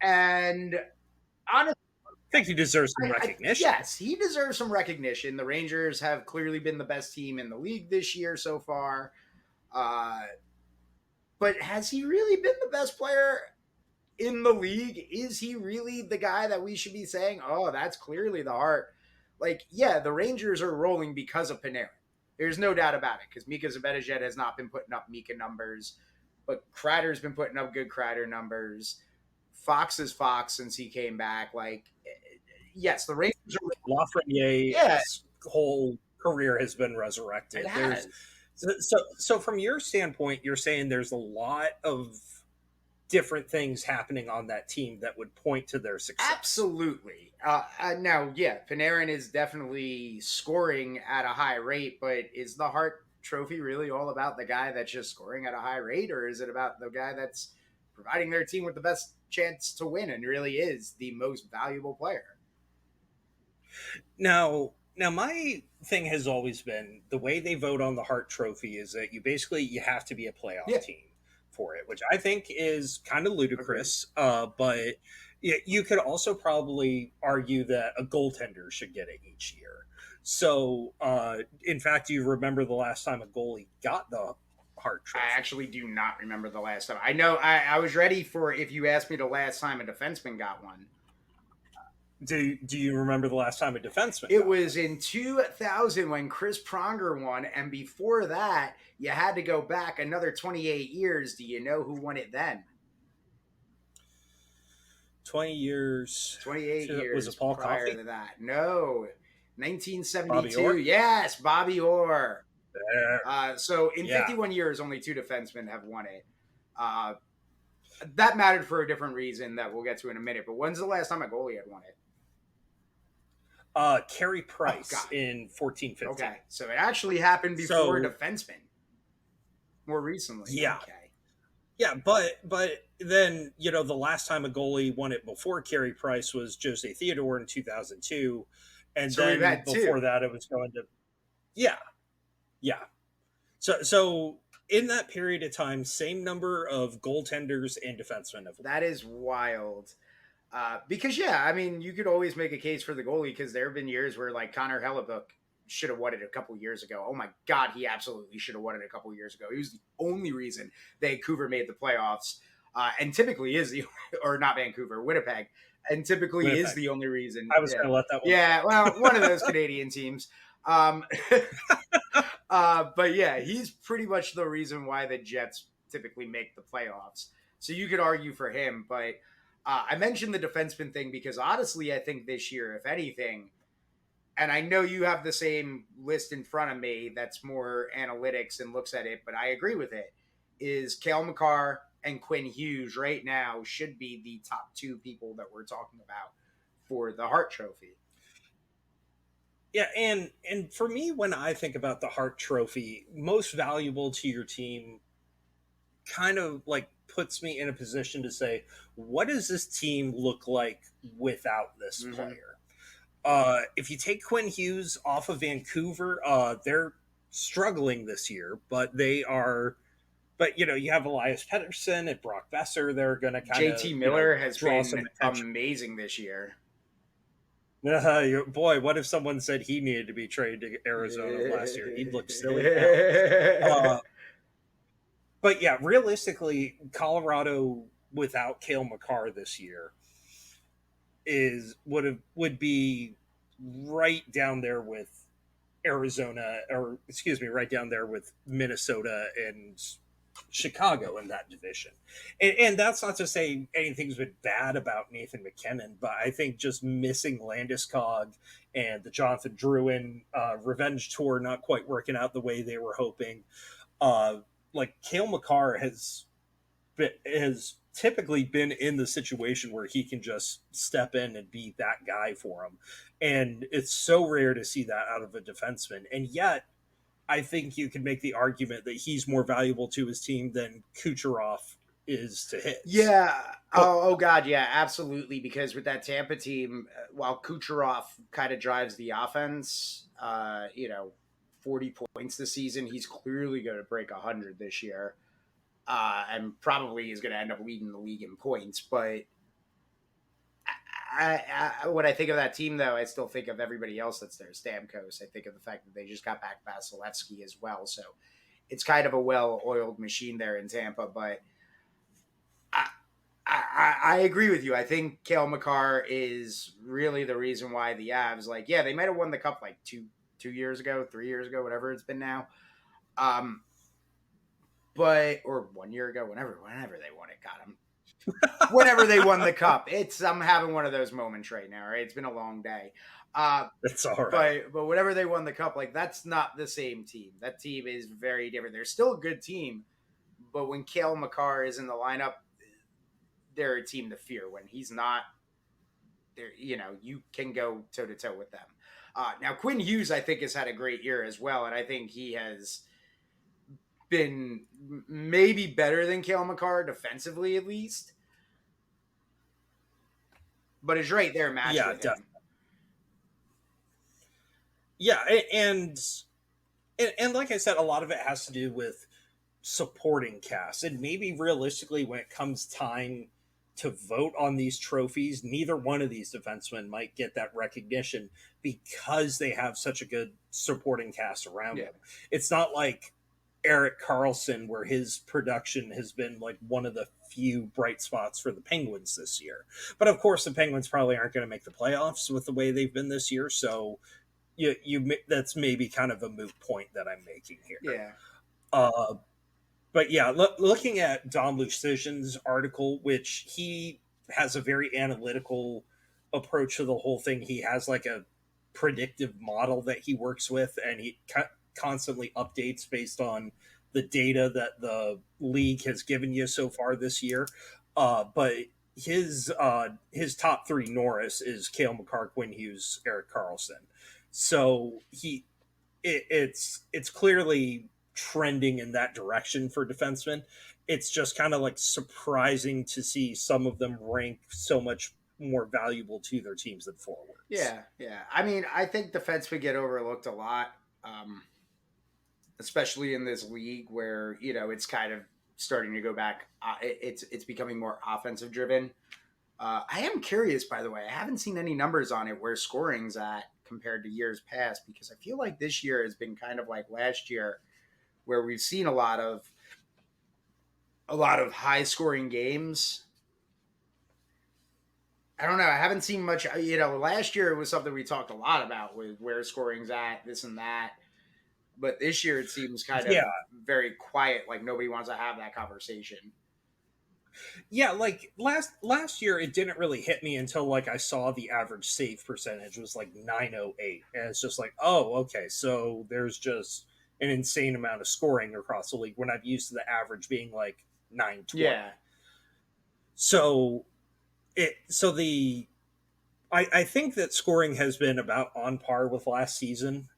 and honestly, I think he deserves some recognition. yes, he deserves some recognition. The Rangers have clearly been the best team in the league this year so far. Uh, but has he really been the best player in the league? Is he really the guy that we should be saying, oh, that's clearly the Hart? Like, yeah, the Rangers are rolling because of Panarin. There's no doubt about it, because Mika Zibanejad has not been putting up Mika numbers, but Kreider's been putting up good Kreider numbers. Fox is Fox since he came back. Like, yes, the Rangers are. Lafreniere's whole career has been resurrected. It has. So from your standpoint, you're saying there's a lot of different things happening on that team that would point to their success. Absolutely. Now, yeah, Panarin is definitely scoring at a high rate, but is the Hart Trophy really all about the guy that's just scoring at a high rate, or is it about the guy that's providing their team with the best chance to win and really is the most valuable player? Now my thing has always been the way they vote on the Hart Trophy is that you have to be a playoff team for it, which I think is kind of ludicrous. But you could also probably argue that a goaltender should get it each year. So, in fact, do you remember the last time a goalie got the Hart Trophy? I actually do not remember the last time. I know I was ready for if you asked me the last time a defenseman got one. Do you remember the last time a defenseman? It was in 2000 when Chris Pronger won, and before that, you had to go back another 28 years. Do you know who won it then? 20 years. 28 years. Was it Paul prior Coffey? to that? No. 1972. Bobby Orr? Yes, Bobby Orr. There. So in 51 years, only two defensemen have won it. That mattered for a different reason that we'll get to in a minute. But when's the last time a goalie had won it? Carey Price in 14-15. Okay, so it actually happened before defensemen. More recently. Yeah. Okay. Yeah, but then, the last time a goalie won it before Carey Price was Jose Theodore in 2002. And so then before that, it was going to... Yeah. Yeah. So in that period of time, same number of goaltenders and defensemen. That is wild. Because, yeah, I mean, you could always make a case for the goalie because there have been years where, like, Connor Hellebuck should have won it a couple years ago. Oh my God, he absolutely should have won it a couple years ago. He was the only reason Vancouver made the playoffs, and typically is the or not Vancouver, Winnipeg, and typically is the only reason. I was going to let that one. Yeah, well, one of those Canadian teams. But yeah, he's pretty much the reason why the Jets typically make the playoffs. So you could argue for him, but I mentioned the defenseman thing because honestly, I think this year, if anything, and I know you have the same list in front of me that's more analytics and looks at it, but I agree with it, is Cale Makar and Quinn Hughes right now should be the top two people that we're talking about for the Hart Trophy. Yeah, and for me, when I think about the Hart Trophy, most valuable to your team kind of like puts me in a position to say, what does this team look like without this player? If you take Quinn Hughes off of Vancouver, they're struggling this year, but they are. But you have Elias Pettersson and Brock Besser. They're going to kind of JT Miller has draw been some attention. amazing this year. Boy, what if someone said he needed to be traded to Arizona last year? He'd look silly. But yeah, realistically, Colorado without Cale Makar this year would be right down there with Arizona, or excuse me, right down there with Minnesota and Chicago in that division. And that's not to say anything's been bad about Nathan McKinnon, but I think just missing Landeskog and the Jonathan Drouin revenge tour not quite working out the way they were hoping. Like Cale Makar has typically been in the situation where he can just step in and be that guy for him. And it's so rare to see that out of a defenseman. And yet, I think you could make the argument that he's more valuable to his team than Kucherov is to his. Yeah. Oh God. Yeah, absolutely. Because with that Tampa team, while Kucherov kind of drives the offense, 40 points this season, he's clearly going to break 100 this year. And probably is going to end up leading the league in points. But when I think of that team, though, I still think of everybody else that's there. Stamkos. I think of the fact that they just got back Vasilevsky as well. So it's kind of a well-oiled machine there in Tampa. But I agree with you. I think Cale Makar is really the reason why the Avs, they might have won the Cup like 2 years ago, 3 years ago, whatever it's been now. Or 1 year ago, whenever they won it, got them. Whenever they won the Cup, I'm having one of those moments right now. Right, it's been a long day. That's all right. But whenever they won the Cup, that's not the same team. That team is very different. They're still a good team, but when Cale Makar is in the lineup, they're a team to fear. When he's not, you can go toe to toe with them. Now Quinn Hughes, I think, has had a great year as well, and I think he has been maybe better than Cale Makar defensively, at least. But it's right there matched with him. Yeah, and like I said, a lot of it has to do with supporting cast. And maybe realistically, when it comes time to vote on these trophies, neither one of these defensemen might get that recognition because they have such a good supporting cast around them. It's not like Erik Karlsson, where his production has been like one of the few bright spots for the Penguins this year. But of course, the Penguins probably aren't going to make the playoffs with the way they've been this year. So that's maybe kind of a moot point that I'm making here. Yeah. But yeah, looking at Don Lucian's article, which he has a very analytical approach to the whole thing. He has like a predictive model that he works with, and he constantly updates based on the data that the league has given you so far this year. But his top three Norris is Cale Makar, Quinn Hughes, Erik Karlsson. So it's clearly trending in that direction for defensemen. It's just kind of like surprising to see some of them rank so much more valuable to their teams than forwards. Yeah. I mean, I think defensemen get overlooked a lot. Especially in this league where, it's kind of starting to go back. It's becoming more offensive driven. I am curious, by the way, I haven't seen any numbers on it where scoring's at, compared to years past, because I feel like this year has been kind of like last year, where we've seen a lot of high scoring games. I don't know. I haven't seen much. Last year it was something we talked a lot about with where scoring's at, this and that. But this year it seems kind of very quiet. Like nobody wants to have that conversation. Yeah, like last year it didn't really hit me until like I saw the average save percentage was like 908, and it's just like, oh, okay, so there's just an insane amount of scoring across the league when I'm used to the average being like 920. Yeah. So I think that scoring has been about on par with last season,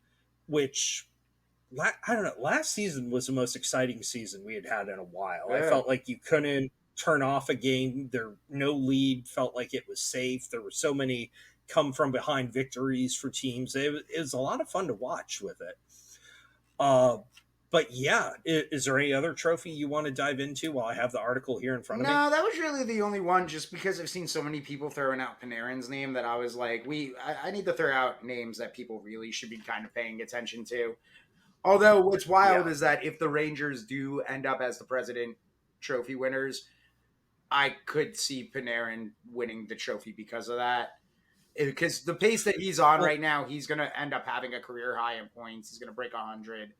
which I don't know. Last season was the most exciting season we had in a while. Yeah. I felt like you couldn't turn off a game. No lead felt like it was safe. There were so many come from behind victories for teams. It was a lot of fun to watch with it. But yeah, is there any other trophy you want to dive into while I have the article here in front of me? No, that was really the only one, just because I've seen so many people throwing out Panarin's name that I was like, I need to throw out names that people really should be kind of paying attention to. Although what's wild is that if the Rangers do end up as the President Trophy winners, I could see Panarin winning the trophy because of that. Because the pace that he's on right now, he's going to end up having a career high in points. He's going to break 100.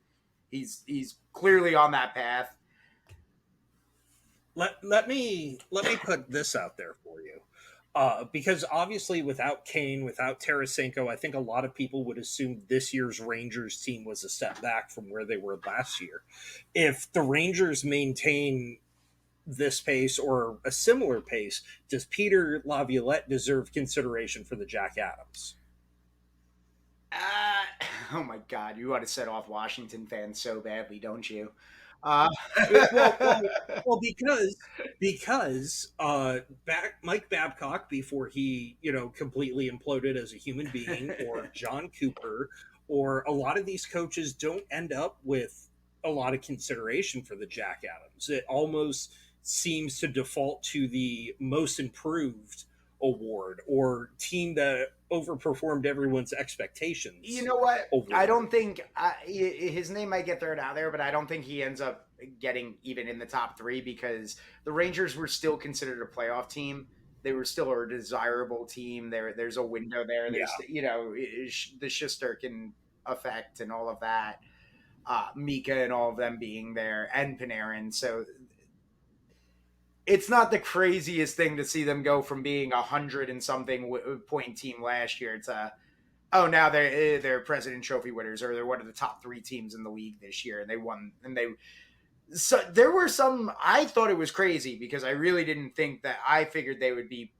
He's clearly on that path. Let me put this out there for you. Because obviously without Kane, without Tarasenko, I think a lot of people would assume this year's Rangers team was a step back from where they were last year. If the Rangers maintain this pace or a similar pace, does Peter Laviolette deserve consideration for the Jack Adams? Oh my God, you want to set off Washington fans so badly, don't you? Well, because Mike Babcock, before he completely imploded as a human being, or John Cooper, or a lot of these coaches don't end up with a lot of consideration for the Jack Adams. It almost seems to default to the most improved award or team that overperformed everyone's expectations. You know what? Award. I don't think his name might get thrown out there, but I don't think he ends up getting even in the top 3, because the Rangers were still considered a playoff team. They were still a desirable team. There's a window there. There's, the Shesterkin effect and all of that. Mika and all of them being there, and Panarin. So it's not the craziest thing to see them go from being 100 and something point team last year to, now they're President Trophy winners, or they're one of the top 3 teams in the league this year, and they won. So there were some. I thought it was crazy because I really didn't think that. I figured they would be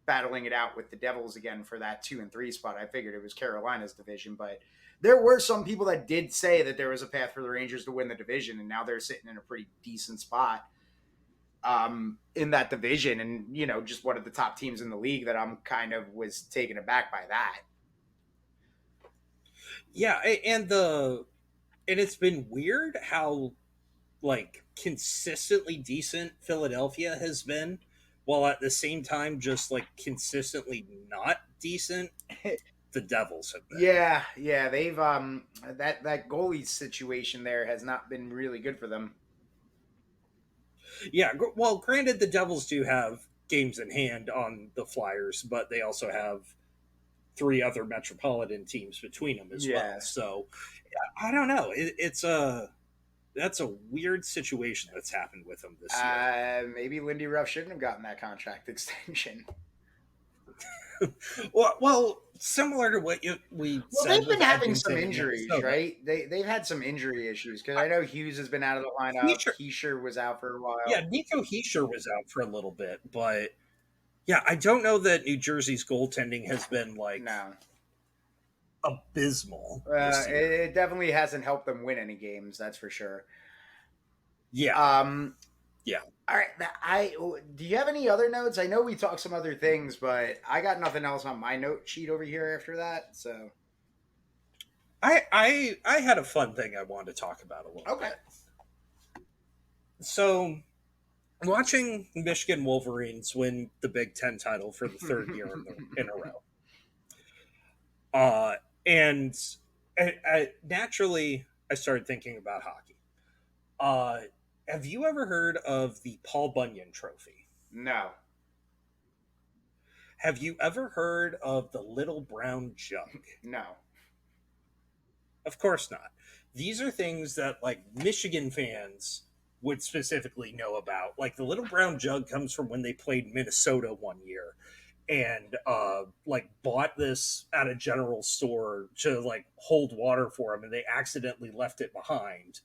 battling it out with the Devils again for that 2 and 3 spot. I figured it was Carolina's division, but there were some people that did say that there was a path for the Rangers to win the division, and now they're sitting in a pretty decent spot in that division, and just one of the top teams in the league. That I'm kind of was taken aback by that. Yeah, and it's been weird how consistently decent Philadelphia has been, while at the same time just consistently not decent the Devils have been. Yeah, they've that goalie situation there has not been really good for them. Yeah, well, granted, the Devils do have games in hand on the Flyers, but they also have 3 other metropolitan teams between them as well. So, I don't know. That's a weird situation that's happened with them this year. Maybe Lindy Ruff shouldn't have gotten that contract extension. well, similar to what we said. They've been having some injuries, right? They've had some injury issues, because I know Hughes has been out of the lineup. Hischier was out for a while. Yeah, Nico Hischier was out for a little bit, but I don't know that New Jersey's goaltending has been abysmal. It definitely hasn't helped them win any games, that's for sure. Yeah. Yeah. All right. Do you have any other notes? I know we talked some other things, but I got nothing else on my note sheet over here after that. So I had a fun thing I wanted to talk about a little bit. So watching Michigan Wolverines win the Big Ten title for the 3rd year in a row. Uh, and naturally, I started thinking about hockey. Uh, have you ever heard of the Paul Bunyan Trophy? No. Have you ever heard of the Little Brown Jug? No. Of course not. These are things that like Michigan fans would specifically know about. Like the Little Brown Jug comes from when they played Minnesota one year and like bought this at a general store to like hold water for them and they accidentally left it behind.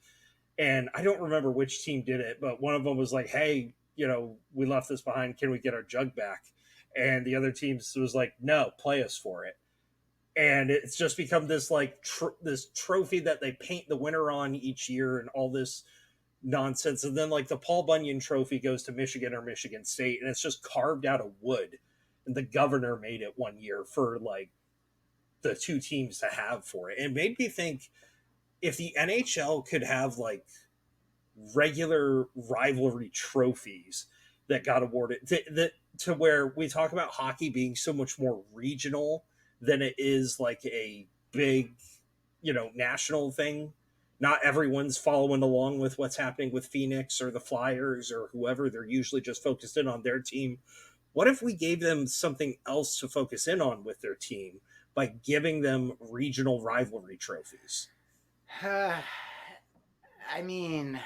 And I don't remember which team did it, but one of them was like, "Hey, we left this behind. Can we get our jug back?" And the other teams was like, "No, play us for it." And it's just become this like this trophy that they paint the winner on each year and all this nonsense. And then like the Paul Bunyan Trophy goes to Michigan or Michigan State, and it's just carved out of wood. And the governor made it one year for like the two teams to have for it. It made me think if the NHL could have like regular rivalry trophies that got awarded to where we talk about hockey being so much more regional than it is like a big, national thing. Not everyone's following along with what's happening with Phoenix or the Flyers or whoever. They're usually just focused in on their team. What if we gave them something else to focus in on with their team by giving them regional rivalry trophies? I mean,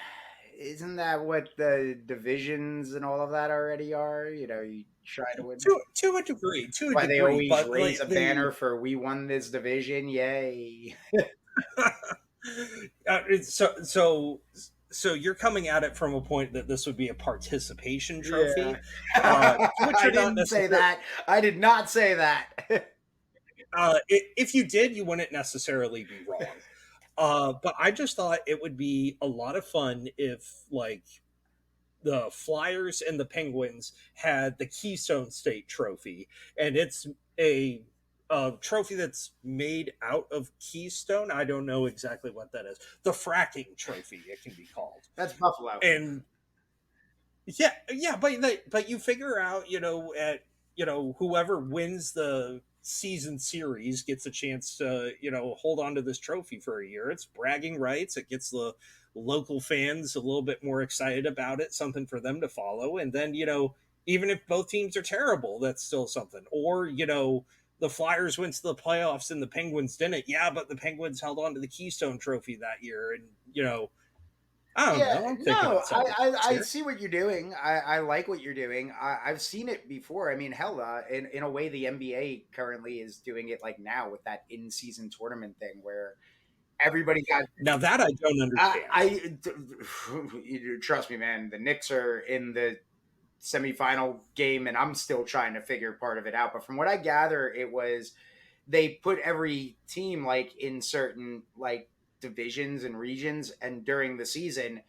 isn't that what the divisions and all of that already are? You try to win. To a degree, Why they always but raise like a banner for "We won this division, yay!" So you're coming at it from a point that this would be a participation trophy, Yeah. which I you're not didn't say necessarily. that. I did not say that. If you did, you wouldn't necessarily be wrong. But I just thought it would be a lot of fun if, like, the Flyers and the Penguins had the Keystone State Trophy, and it's a trophy that's made out of Keystone. I don't know exactly what that is. The fracking trophy, it can be called. That's Buffalo. And yeah, but you figure out, whoever wins the season series gets a chance to, hold on to this trophy for a year. It's bragging rights. It gets the local fans a little bit more excited about it, something for them to follow. And then, even if both teams are terrible, that's still something. Or, the Flyers went to the playoffs and the Penguins didn't. Yeah, but the Penguins held on to the Keystone Trophy that year. And, I don't Yeah, know. I'm thinking no, outside the box I here. see what you're doing. I like what you're doing. I've seen it before. I mean, hell, in a way, the NBA currently is doing it like now with that in-season tournament thing where everybody got. Now that I don't understand. Trust me, man. The Knicks are in the semifinal game, and I'm still trying to figure part of it out. But from what I gather, it was they put every team like in certain like divisions and regions, and during the season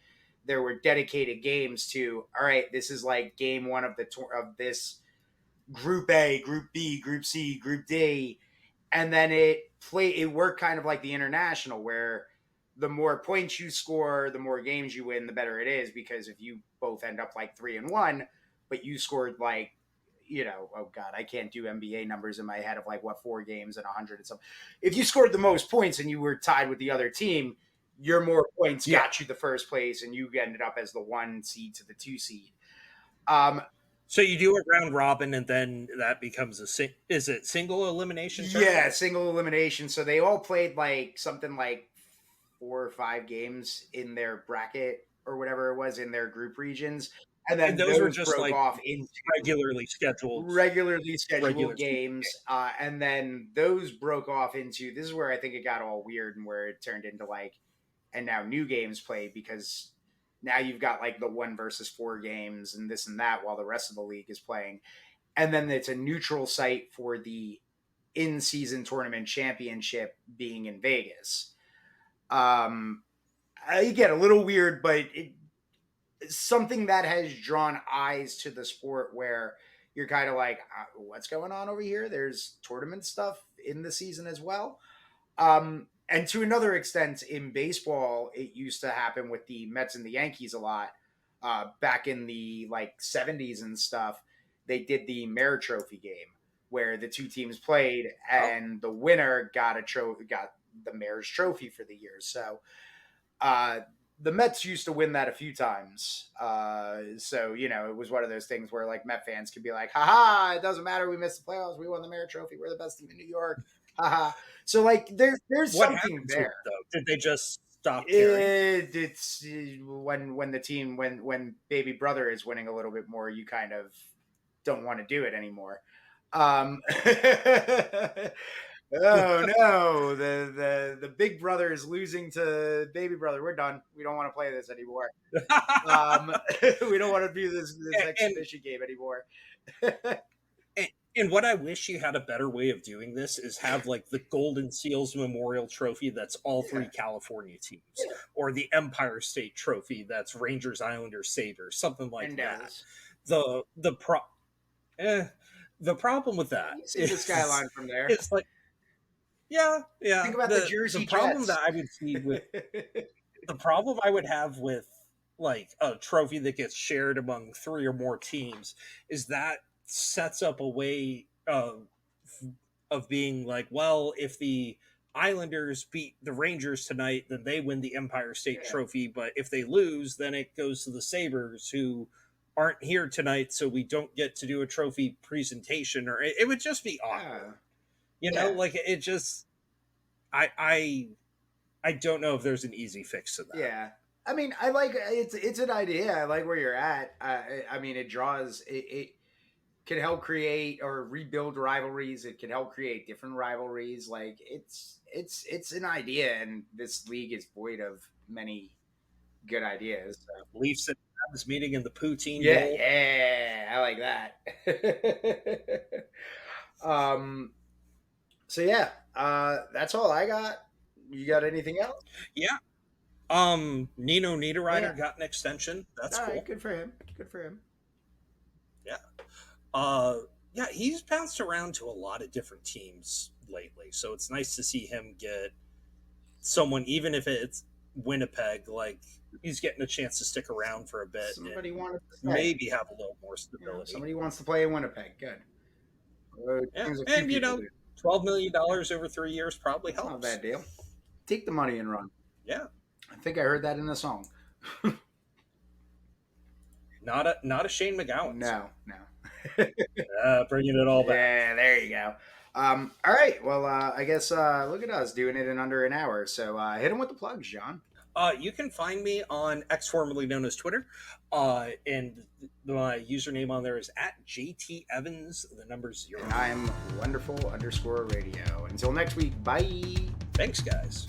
there were dedicated games to, all right, this is like game one of the of this group A, group B, group C, group D, and then it worked kind of like the international where the more points you score, the more games you win, the better it is, because if you both end up like 3-1 but you scored like, oh god, I can't do NBA numbers in my head of like what 4 games and 100 and something. If you scored the most points and you were tied with the other team, your more points got you the first place and you ended up as the 1 seed to the 2 seed. So you do a round robin, and then that becomes is it single elimination? Yeah, single elimination. So they all played like something like 4 or 5 games in their bracket or whatever it was in their group regions, and then And those were just broke like off into regularly scheduled regular games, and then those broke off into, this is where I think it got all weird and where it turned into like, and now new games played, because now you've got like the 1 versus 4 games and this and that while the rest of the league is playing, and then it's a neutral site for the in-season tournament championship being in Vegas. I get a little weird, but something that has drawn eyes to the sport where you're kind of like, what's going on over here? There's tournament stuff in the season as well. And to another extent, in baseball, it used to happen with the Mets and the Yankees a lot. Back in the like 70s and stuff, they did the Merit Trophy game where the two teams played, and the winner got got the mayor's trophy for the year. So the Mets used to win that a few times. So, it was one of those things where like Met fans could be like, haha, it doesn't matter. We missed the playoffs. We won the mayor trophy. We're the best team in New York. Haha. So like there's what something there. It, though? Did they just stop caring? It's when the team, when baby brother is winning a little bit more, you kind of don't want to do it anymore. Oh no, the big brother is losing to baby brother. We're done. We don't want to play this anymore. We don't want to do this exhibition game anymore. And what I wish you had a better way of doing this is have like the Golden Seals Memorial Trophy that's all three California teams, or the Empire State Trophy that's Rangers, Islanders, Sabres, something like that. The problem with that is the skyline from there. It's like, yeah. Think about the Jersey problem Jets. that I would see with the problem I would have with like a trophy that gets shared among three or more teams is that sets up a way of being like, well, if the Islanders beat the Rangers tonight, then they win the Empire State Trophy. But if they lose, then it goes to the Sabres, who aren't here tonight, so we don't get to do a trophy presentation. Or it would just be awkward. Like it just, I don't know if there's an easy fix to that. Yeah. I mean, I like it's an idea. I like where you're at. I mean, it draws it can help create or rebuild rivalries. It can help create different rivalries. Like it's an idea, and this league is void of many good ideas. So. Leafs and Habs meeting in the poutine bowl. Yeah, I like that. So yeah, that's all I got. You got anything else? Yeah. Nino Niederreiter got an extension. That's cool. Right, good for him. Yeah. Yeah, he's bounced around to a lot of different teams lately, so it's nice to see him get someone, even if it's Winnipeg. Like he's getting a chance to stick around for a bit. Somebody wanted to maybe have a little more stability. Somebody wants to play in Winnipeg. Good. And $12 million over 3 years probably helps. Not a bad deal. Take the money and run. Yeah. I think I heard that in the song. Not a Shane McGowan. No. Bringing it all back. Yeah, there you go. All right. Well, I guess look at us doing it in under an hour. So hit them with the plugs, John. You can find me on X, formerly known as Twitter, and my username on there is @JTEvans, the number 0. And I'm wonderful_radio. Until next week, bye. Thanks, guys.